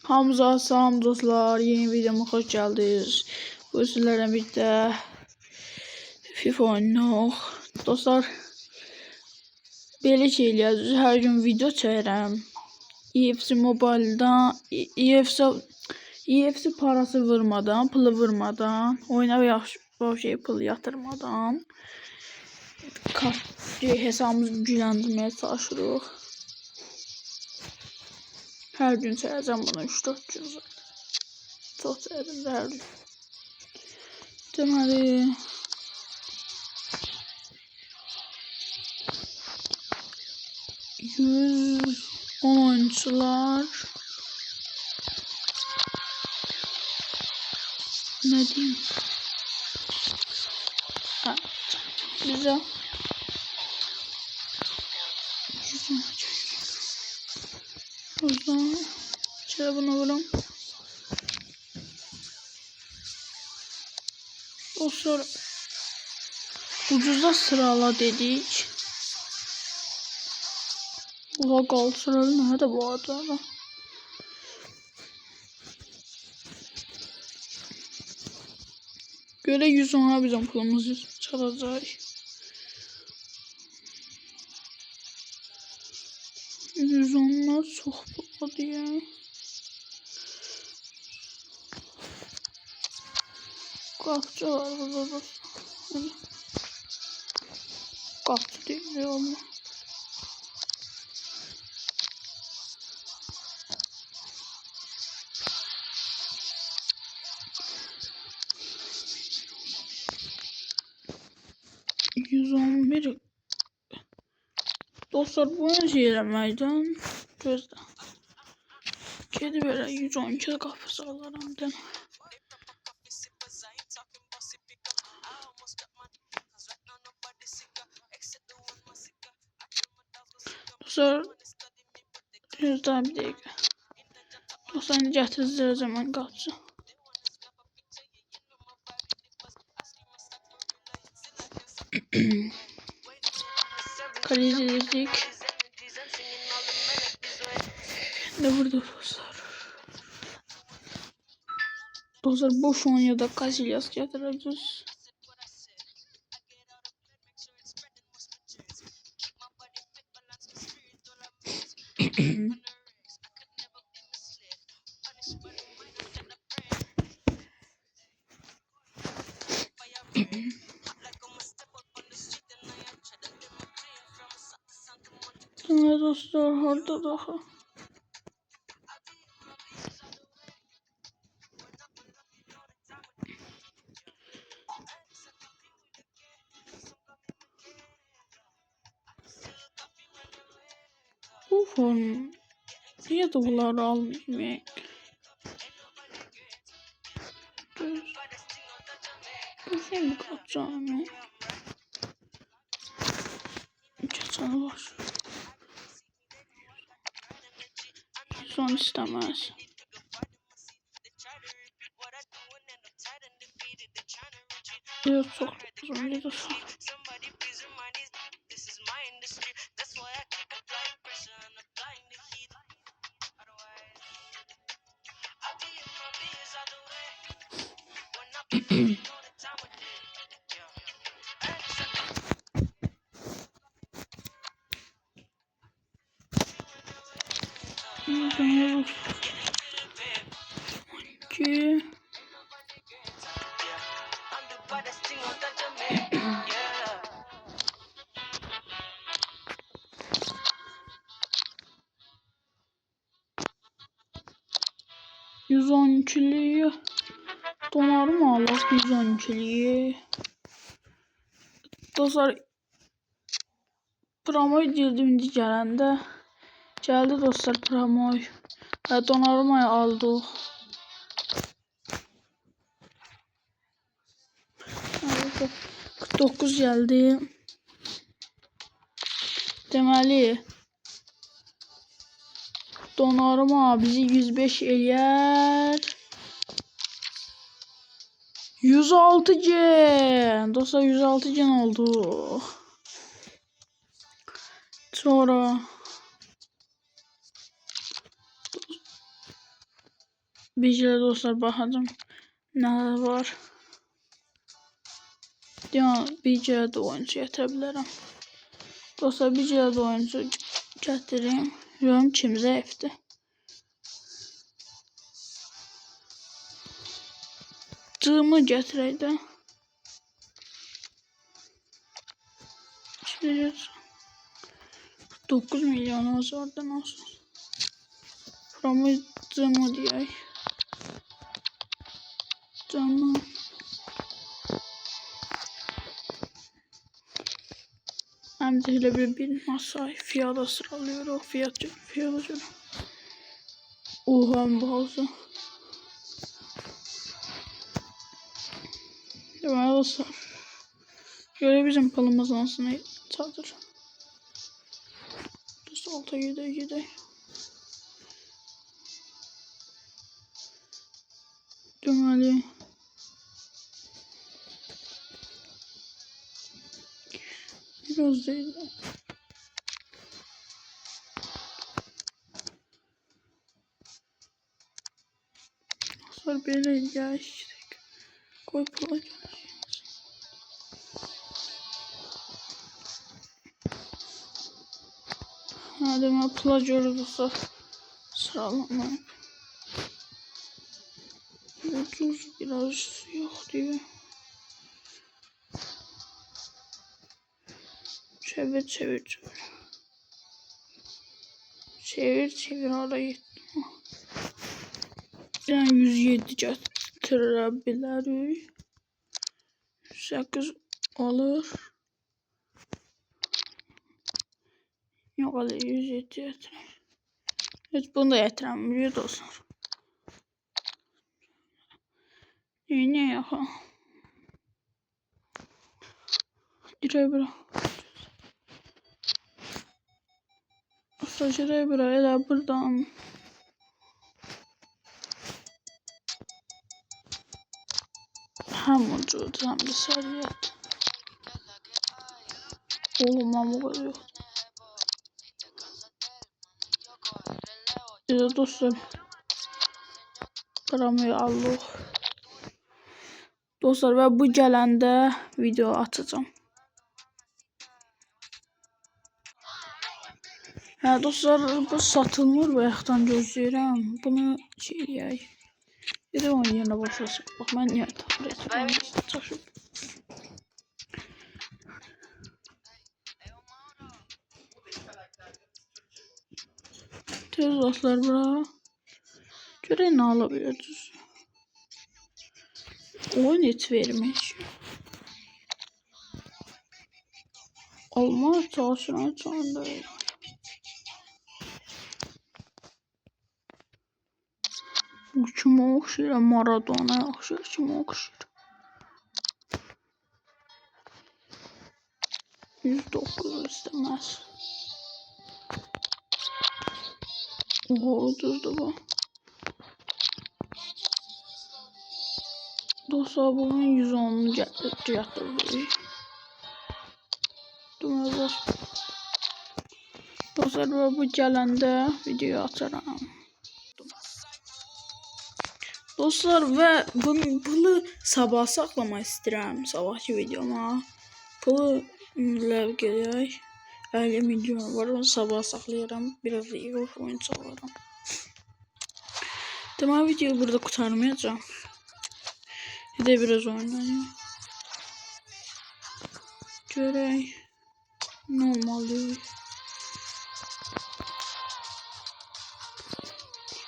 Hamza salam dostlar, yeni videoma hoş geldiniz. Bu sizlerle birlikte FIFA oynuyoruz. Dostlar, belə şey eləyəcəyik, hər gün video çəkirəm. EFC Mobile'dan, EFC parası vurmadan, pulu vurmadan, oyuna yaxşı pul yatırmadan hesabımızı gücləndirməyə çalışırıq. Her gün çəkəcəm bunu 3-4 gün zaten. Çox çəkdim hər gün. Deməli, %10 oyuncular. Ne diyeyim? Ha, güzel. O zaman şöyle bunu vuralım. O sonra ucuza sırala dedik. Ula Galatasaray nerede bu arada? Göre 110'a bizim pulumuz çalacak. 110'lar çok pahalı ya. Kapçı var burada da. Kapçı değil ya Allah. %11 dostlar, bu şey eləməkdən gözlə. Kedi belə 112 qapısı alaram den. Dostlar, gözlə bir dəqiqə. Dostlar, gətirəcəm mən qapısı. Kalecilik. Ne burada dostlar? Dostlar, boş oynuyor da Casillas getireceğiz. Evet dostlar, orada daha. Bu form niye doları almıyor? Bu form kaç tane? Geçen var. Son istemez. Yok, çok uzun bir dostlar. Ki 112'liyi donarım alaq 112'liyi. Dostlar, promoy girdim indi gələndə. Gəldi dostlar promoy. Donarım aldıq. 49 geldi. Deməli donarım bizi 105 eləyər. 106 gen. Dostlar 106 gen oldu. Sonra Bizə dostlar baxacağım nələr var. Yəni bizə də oyuncu gətirə bilərəm. Dostlar bizə də oyuncu gətirim. Görüm kim zəifdir. Cığımı gətirək də. 9 milyonumuz oradan olsun. Cığımı deyək. Canım. Həmcə bir masay fiyada sıralıyoruz. Fiyada görə. Oha bazı. Deməli dostlar. Görə bizim pılımız ansını çadır. Dostlar alta gedək. Deməli. Biraz değil. Dostlar belə gəlişdik. Qoy pula gələk. Deməli pula görə dostlar sıralamayıb. Ucuz biraz yox diyor. Çevir. Çevir oraya. Yani 107 gətirə bilərik. 8 olur. Yox, 107 gətirək. Heç bunu da gətirəmirik dostlar. Yine yaxı. Girək bura. Girək bura, elə buradan. Həm ucuz, həm də səriyyət. Oğlum, amma qədər yox. Elə dostlar. Qaramayı allıq. Dostlar və bu gələndə video atacağım. Hə dostlar, bu satılmır bayaqdan gözləyirəm. Bunu eləyək. Bir də onun yerine boşlasın. Bak mən niyə çaşıb. Tez dostlar bura. Görək nə ala biləcəyiz. Oyun heç vermiş. Olmaz, çalışıram çanda. Bu kimə oxşayır? Maradona oxşayır. Kimə oxşayır? 109 istemez. Oha, ucuzdu bu. Dostlar bunun 110'unu gətirdik. Dostlar bu gələndə video atarım. Dostlar və bunu sabah saxlamaq istəyirəm. Sabahki videoma. Pulu ləv gələk. 50 milyon var. Onu sabah saxlayıram. Biraz da iyi oyun çalaram. Deməli videoyu burada qurtarmayacağım. Bir de biraz oynayayım. Görək. Normaldir.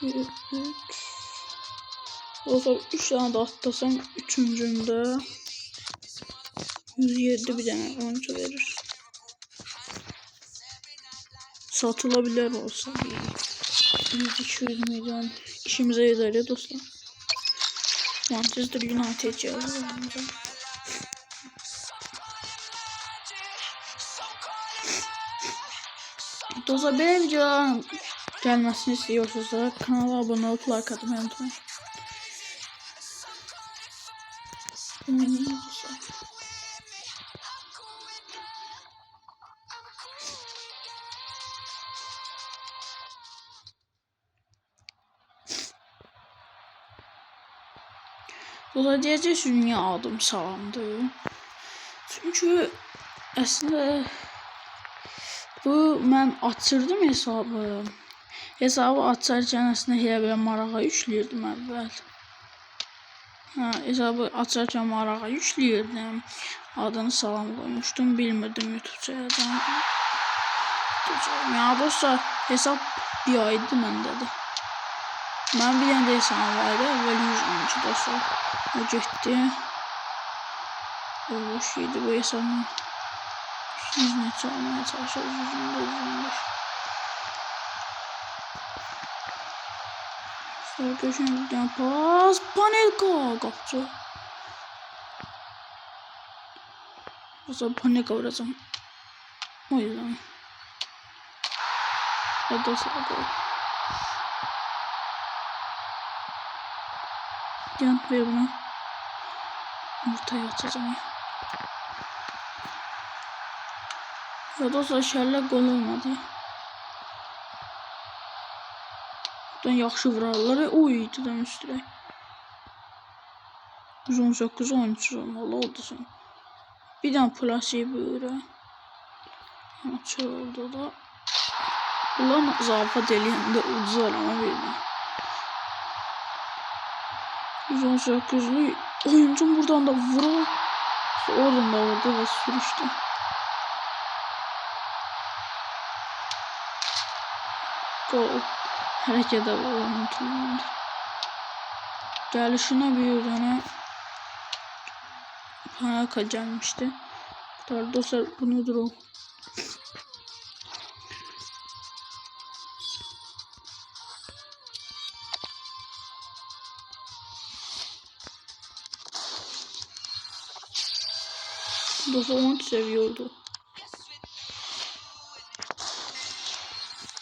2, 3. Dostlar 3 tane de atlasam 3'üncündə 107 bir dənə oyuncu verir. Satılabilir olsa 100-200 milyon işimize eder ya dostlar. Manchester United yazıyor. Dostlar böyle videoların gelmesini istiyorsanız kanala abone olup like atmayı unutmayın. O da diyeceksiniz niye adım salamdı? Çünkü aslında bu ben açırdım hesabı. Hesabı açarken aslında elə belə marağa yükləyirdim əvvəl. Hesabı açarken marağa yükləyirdim. Adını salam koymuştum. Bilmirdim YouTube'ya yazan. Ya dostlar hesap bir aydı məndə də. Ben bir tane de hesabım vardı. Evvel 112 dostlar. O getdi. Boş yedi bu hesabın. 100 metre olmaya çalışıyoruz. 115. Sonra köşen bir tane pas. Panelka kaptı. Sonra panelka vuracağım. O yüzden. Ya da sağ gol. Can ver bunu. Ortaya atacağım. Ya dostlar şerlə gol olmadı. Buradan yaxşı vurarlar. Oy dedim üstüne. 118 13 olmalı oldu sen. Bir tane plasiye böyle. Açı oldu da. Ulan zarfat eləyəndə ucuz arama verdi. 118'li oyuncum buradan da vurur. Oradan da vurdu ve sürüştü. Gol. Hareket unutulmadı. Gelişine bir tane Panelka gelmişti. Dostlar bunu dur o. Dostlar onu seviyordu.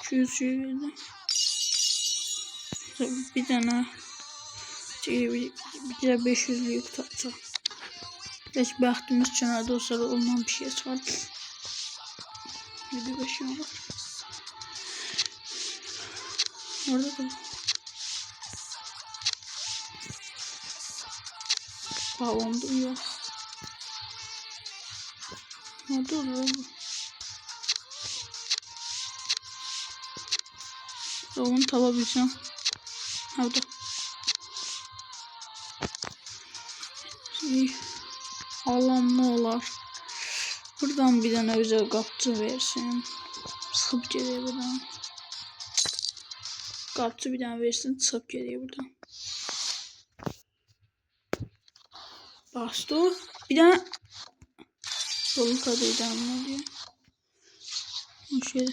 200 seviyede. Bir tane bir de 500'lük tutacağım. Heç bəxtimiz kənarda dostlar ondan bir şey çıxar. Bir de 5 var. Orada da. Balonda yok. Orada oldu. Onu tavabileceğim. Orada. Allah'ım ne olar. Buradan bir tane özel kapçı versin. Sıkıp geliyor buradan. Kapçı bir tane versin. Sıkıp geliyor buradan. Bastı. Bir tane dolu kadıydı ne diyor. O şey.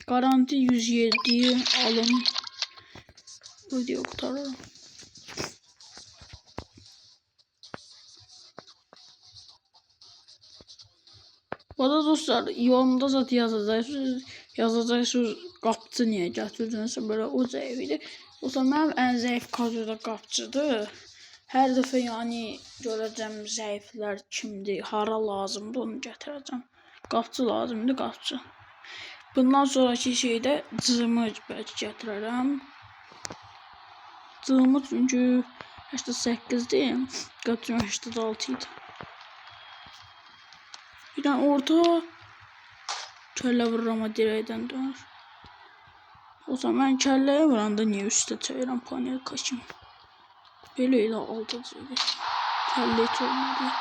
Garanti 107 alın. Video kurtaralım. Bu arada dostlar yorumda zaten yazacaksınız qapçı niye gətirdinizsə böyle o zəif idi. O zaman mənim ən zəif kadroda qapçıdır. Hər dəfə yani görəcəm zəiflər kimdir, hara lazımdır onu gətirəcəm. Qapçı lazımdır, qapçı. Bundan sonraki şeydə cığımı bəlkə gətirərəm. Cığımı çünkü 88'deyim. Qapçım 86 idi. Bir tane orta kelle vurur ama direğden döner. O zaman ben kelleye vuranda niye üstte çeviren panel kaçım. Böyleyle aldı dedi. Kelle hiç olmadı.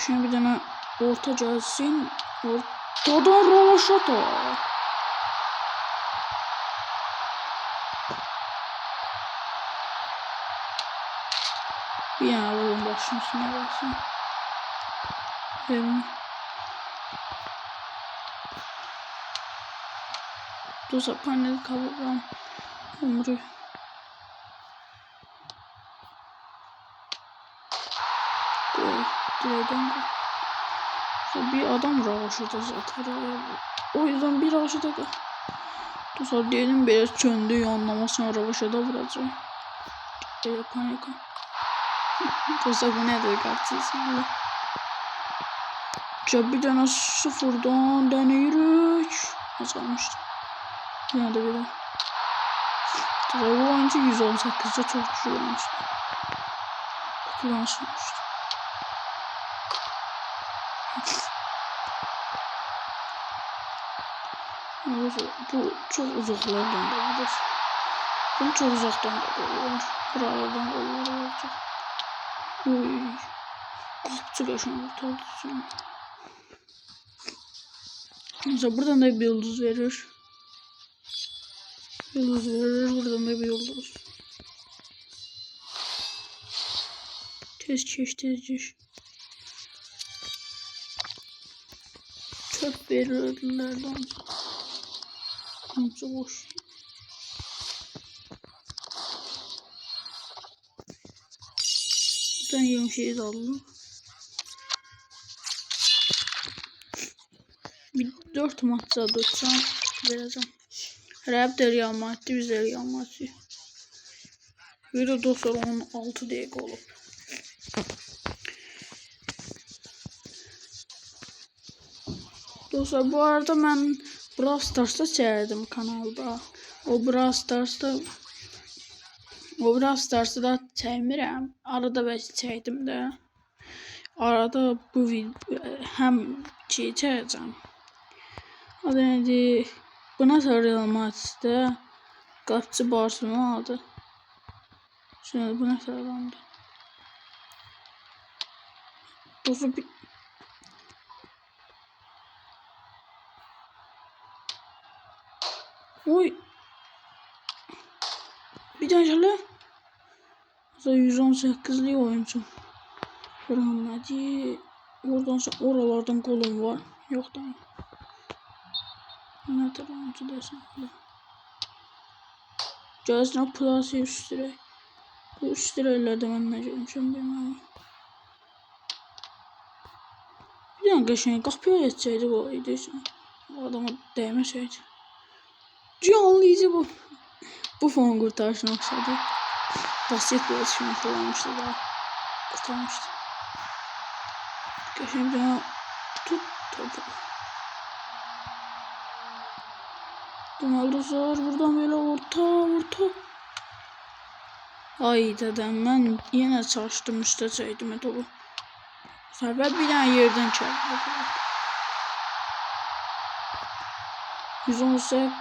Şimdi bir tane orta gelsin. Ortadan rovaşata. Bir yana vurun başın üstüne baksın. Verin. Dostlar paneli kavuram. Umru. Gol. Direğden gol. Bir adam ravaşıda zaten. O yüzden bir ravaşıda da. Dostlar diyelim biraz çöndü yanlamasına ravaşıda vuracak. Panika. Dostlar bu nedir karşısında? Bir tane sıfırdan deneyirik. Az kalmıştı. Yine de bir de. Bu oyuncu 118'de çok güzel olmuştu. Kutulanmıştı. Bu çok uzaklardan da olur. Bunu çok uzaktan da olur. Buralardan da olur. Uy. Kapçı kaşın kurtardı. Mesela buradan da bir yıldız verir. Yıldız verir. Buradan da bir yıldız. Tez çeş. Çöp verirlerden. Kamçı boş. Buradan yeni şeyi de aldım. Bir 4 maçta 90 vereceğim. Rab de Real Madrid, biz de Real Madrid. Böyle dostlar 16 dakika olup. Dostlar bu arada ben Brawl Stars'ta çevirdim kanalda. O Brawl Stars'ta da çevirmirəm. Arada belki çektim de. Arada bu video hem çekeceğim. Adı neydi? Buna sonra Real Madrid'de qapçı Barcelona aldı. Şimdi buna sarılandı. Dostlar bir oy. Bir tane şöyle. 118'li oyuncu. Hadi. Oradan sonra oralardan golüm var. Yok da. Ne kadar oyuncu desem. Cazına plası üstüre. Bu üstürelerde ben ne görmüşüm bilmem. Bir tane geçen kapıya geçseydi bu ideysen. Bu adama değmeseydi. Canlıydı bu. Bu fon kurtarışına okşadı. Basketbol için kullanmıştı daha. Kurtarmıştı. Geçen bir tane tut topu. Ronaldo zor buradan böyle orta. Ay dedem ben yine çalıştım üsteseydim topu. Bu sefer bir tane yerden çarptı. 118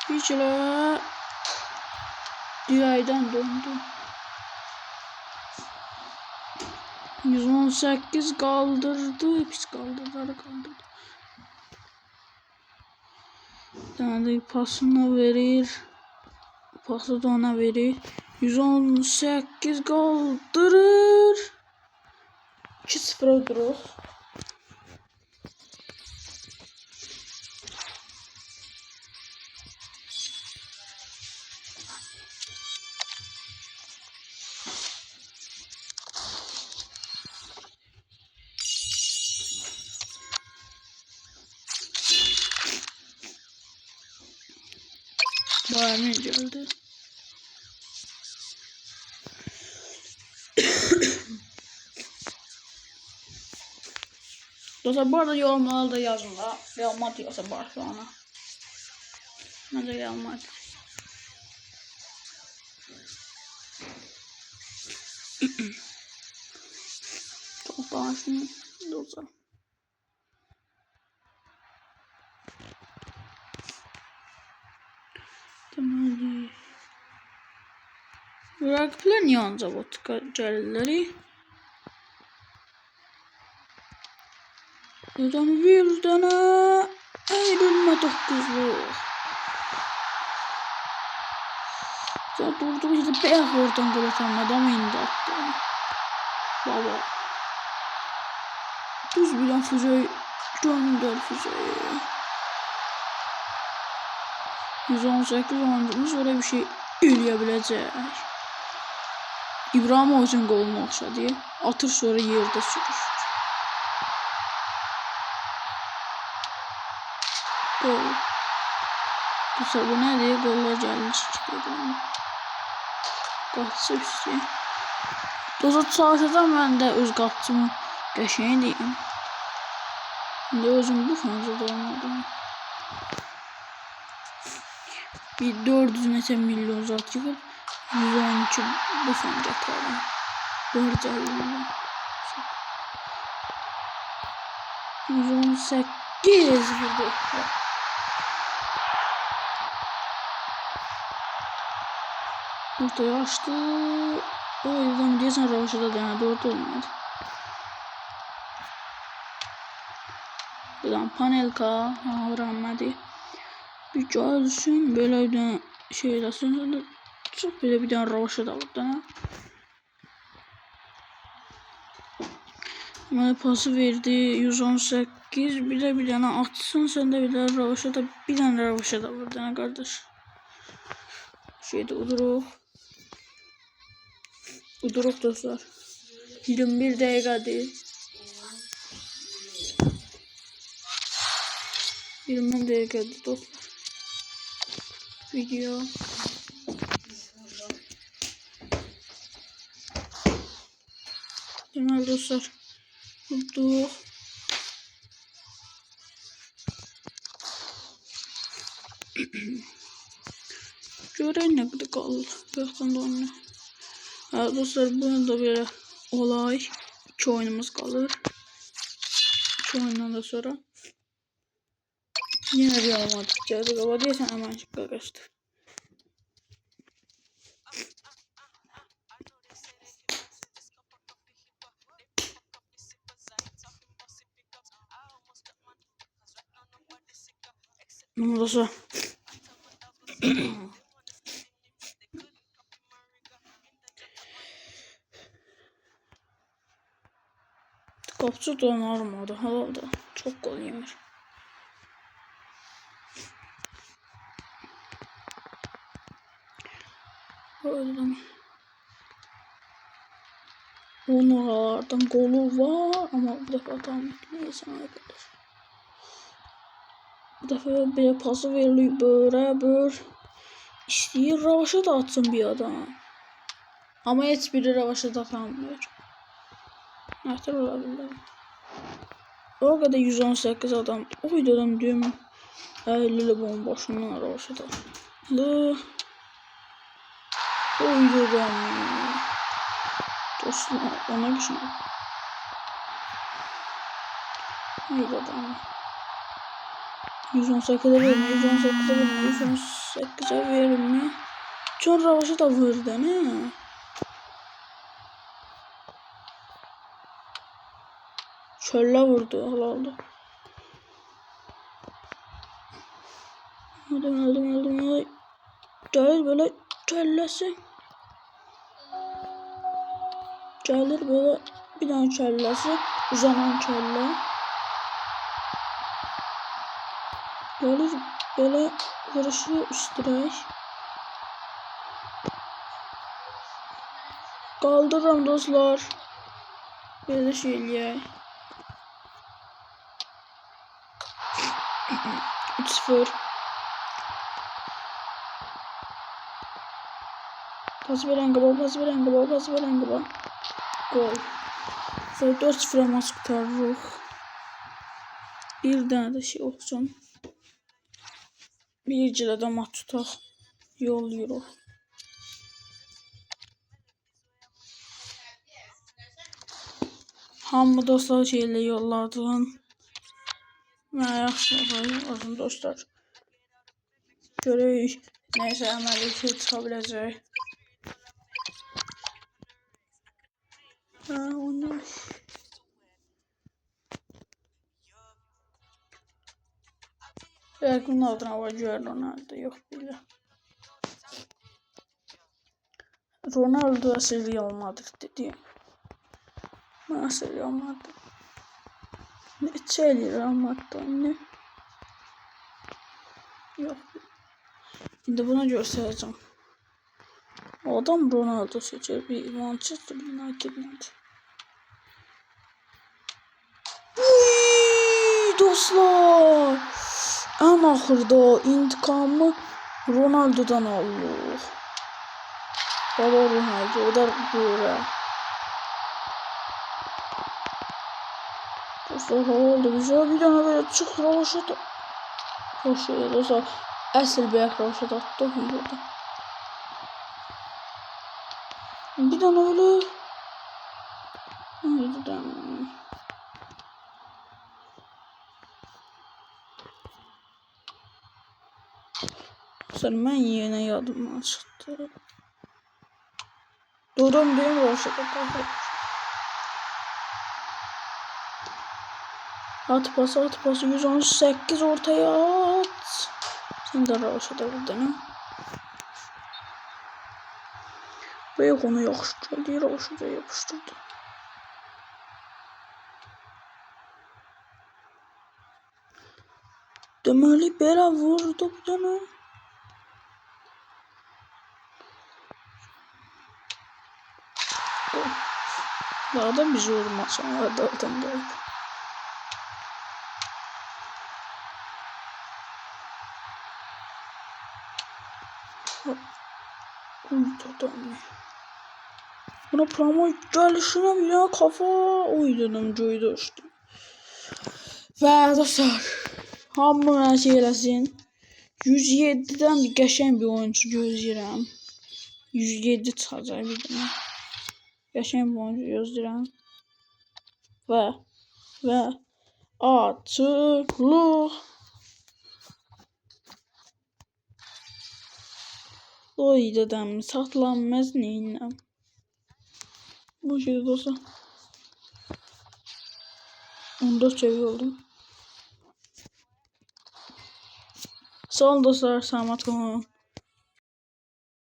bir çile diraydan döndü. 118 kaldırdı. Pis kaldırdı. Yani pasını verir. Pası da ona verir. 118 kaldırır. 2-0 durur. Bayağı geldi. Dostlar bu arada yorumlarda yazın da Real Madrid yoksa Barcelona. Bence Real Madrid. Çok daha şimdi dostlar. Tamam. Rakipler niye ancak o tıkacıları? Buradan bir tane ayrılma 9'lu. Ya durdu işte beyaz oradan gol atan adam indi attı. Baba. Düz bilen füzeyi gönder füzeyi. 118 oyuncumuz öyle bir şey eleyebilecek. İbrahimovic'in goluna oxşadı. Atır sonra yerde sürüşür. Gol. Dostlar bu nədir? Gollar gəlir. Qatçı üstü. Dostlar çalışacağım mən də öz qatçımı qəşəng deyim. İndi özüm bu fənzədə olmadım. Bir 400 neçə milyon zat yığıb 112 bu fən gətirəm. 450 milyon. 118 vurdu. Ortaya açtı. O yüzden diyesen Ravaşa'da da yani doğru olmadı. Buradan Panelka öğrenmedi. Bir gelsin böyle bir tane şeyler sonra çok böyle bir tane Ravaşa'da buradan. Bana pası verdi 118 bir tane atsın sen de bir tane Ravaşa'da bir tane Ravaşa'da buradan kardeş. Şeyde Uduruk dostlar. 21 dakika değil. 20 dakika değil dostlar. Video. Genel dostlar. Uduruk. Görün ne kadar kaldı. Bakın da onu. Evet dostlar bunun da böyle olay. 2 oyunumuz kalır. 2 oyundan da sonra yine bir alamadık. Cazı kaba diyesen hemen çıkka kaçtı. Dostlar. Kapçı donarmadı. Halde çok gol yemiş. Öldüm. Onlardan golü var ama bu defa tam neyse arkadaş. Bu defa bir pası veriliyor böyle. İstəyir Ravaşa da atsın bir adam. Ama heç biri Ravaşa da atamıyor. Nətər ola bilər. O kadar 118 adam. O videodan diyorum 50 bomboşundan Ravaşa da. O videodan dostum ona güçlü. Videodan 118'e verme, 118'e verme, 118'e verme. Çok Ravaşa da vurdu ne? Çölle vurdu herhalde. Aldım. Gelir böyle çöllesi. Gelir böyle bir tane çöllesi. Uzanan çölle. Gelir böyle vuruşu üstüne. Kaldırırım dostlar. Böyle şeyler. 3-0. Pas veren gol. Sonra 4-0 maç kurtarırıq. Bir tane de şey olsun. Bir cilada maç tutaq. Yollayırıq. Hamı dostlar şeyle yolladım. Mən yaxşı olsun dostlar. Görək. Neyse əməliyyətə çıxa biləcək. Onu. Belki bunun adına var Ronaldo yok bile. Ronaldo'ya seri almadık dedi. Bana seri almadı. Ne içeri almadı anne. Yok. Şimdi bunu göstereceğim. Adam Ronaldo seçer. Bir Manchester United'ın. Dostlar. En ahırda intikamı Ronaldo'dan aldı. Baba Ronaldo o da böyle. Dostlar oldu güzel bir tane böyle çık roşada. Roşaya dostlar. Asıl bir roşada attı videoda. Bir tane öyle. Sen ben yine yadımdan çıktı. Doğru benim roşada kaldı. At pası 118 ortaya at. Sen de roşada vurdun ha. Ve onu yaxşı roşada yapıştırdı. Deməli belə vurdu bir dənə. Daha da bizi vurmasın oradan gelip. Uyudu. Buna promo gelişine bile kafa uydurdum cuydu işte. Ve dostlar hamı şey eləsin. 107'den bir qəşəng bir oyuncu gözləyirəm. 107 çıxacaq bir dənə. Qəşəng bir oyuncu gözləyirəm. Və açıqlıq. Oy dedem saklanmaz neyinəm. Bu şey dostlar. 14 seviye oldum. Sağ olun dostlar. Selamat kalın.